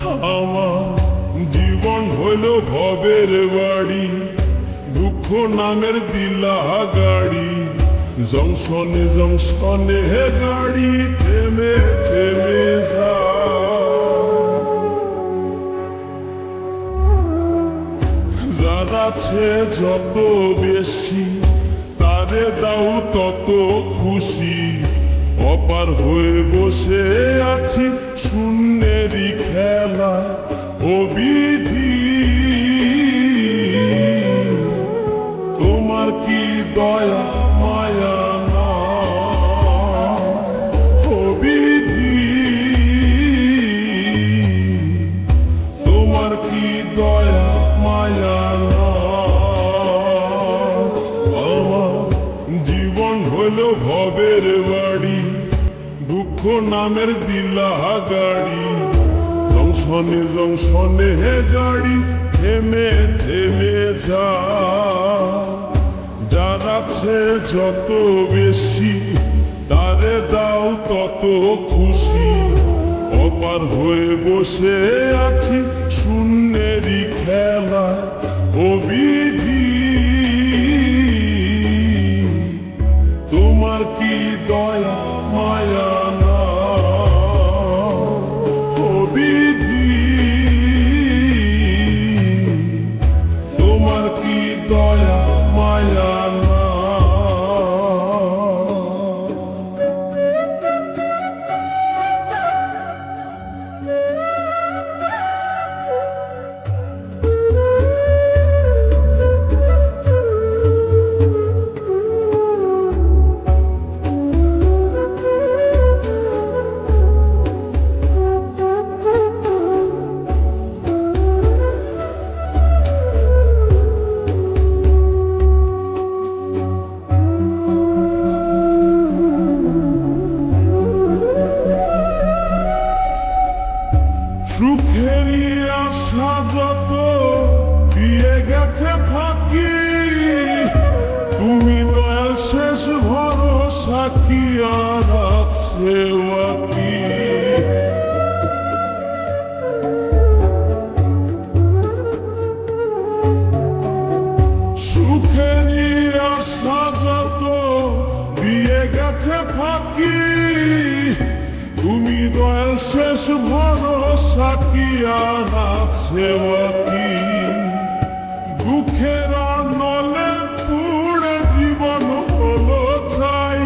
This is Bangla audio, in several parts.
আমার জীবন হইল ভবের বাড়ি, দুঃখ নামের দিলা গাড়ি, জংশনে জংশনে হে গাড়ি থেমে থেমে যার আছে যত বেশি তারে দাও তত খুশি, অপার হয়ে বসে আছি শূন্যেরই খেলা ও বিধি। তোমার কি দয়া মায়া না ও বিধি, তোমার কি দয়া মায়া না। আমার জীবন হলো ভবের বাড়ি, দুঃখ নামের দিলা গাড়ি, জংশনে জংশনে হে গাড়ি থেমে থেমে যার আছে যত বেশি তারে দাও তত খুশি, অপার হয়ে বসে আছি শূন্যেরই খেলা ও বিধি। তোমার কি দয়া মায়া না ও বিধি, তোমার কি দয়া মায়া না। সুখেরই আশা যত দিয়ে গেছে ফাঁকি, তুমি দয়াল শেষ ভরসা কি আর আছে বাকি। সুখেরই আশা যত দিয়ে গেছে ফাঁকি, তুমি দয়াল শেষ ভরসা কি আর আছে বাকি। দুঃখের নলে পুড়ে জীবন হলো চাই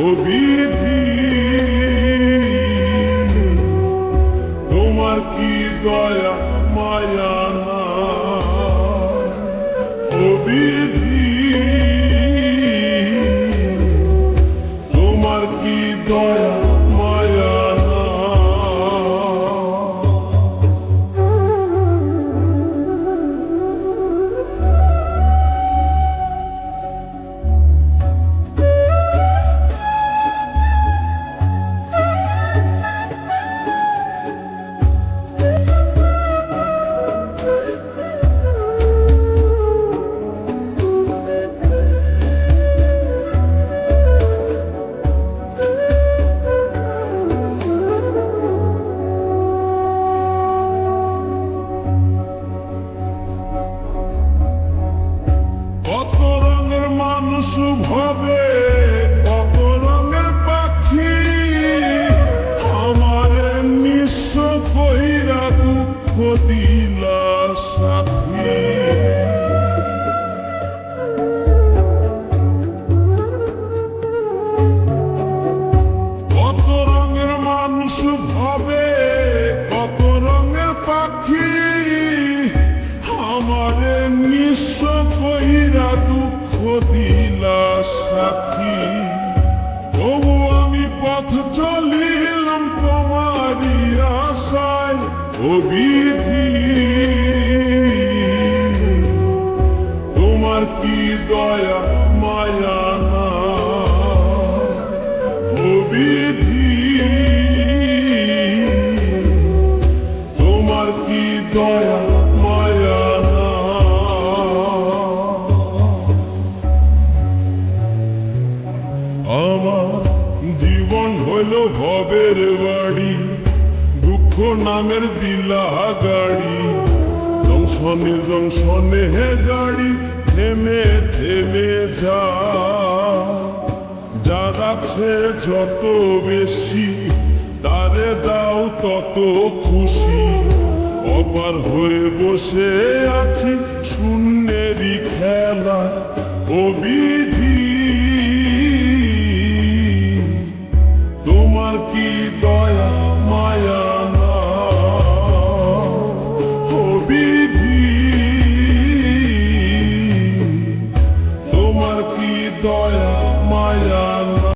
ও বিধি। তোমার কি দয়া মায়া না ও বিধি, তোমার কি দয়া মায়া না। কত রঙের মানুষ ভাবে, কত রঙের পাখি, আমার নিঃস্ব কইরা দুঃখ দিলা সাথী। কত রঙের মানুষ ভাবে, কত রঙের পাখি, আমারে নিঃস্ব কইরা দুঃখ দিলা সাথী। তবু আমি পথ চলিলাম তোমারই আশায় ও বিধি। তোমার কি দয়া মায়া না ও বিধি, তোমার কি দয়া মায়া না। আমার জীবন হইল ভবের বাড়ি, দুঃখ নামের দিলা গাড়ি, জংশনে জংশনে হে গাড়ি থেমে থেমে যা, যাচ্ছে যত বেশি তারে দাও তত খুশি, অপার হয়ে বসে আছি শূন্যেরই খেলা, ও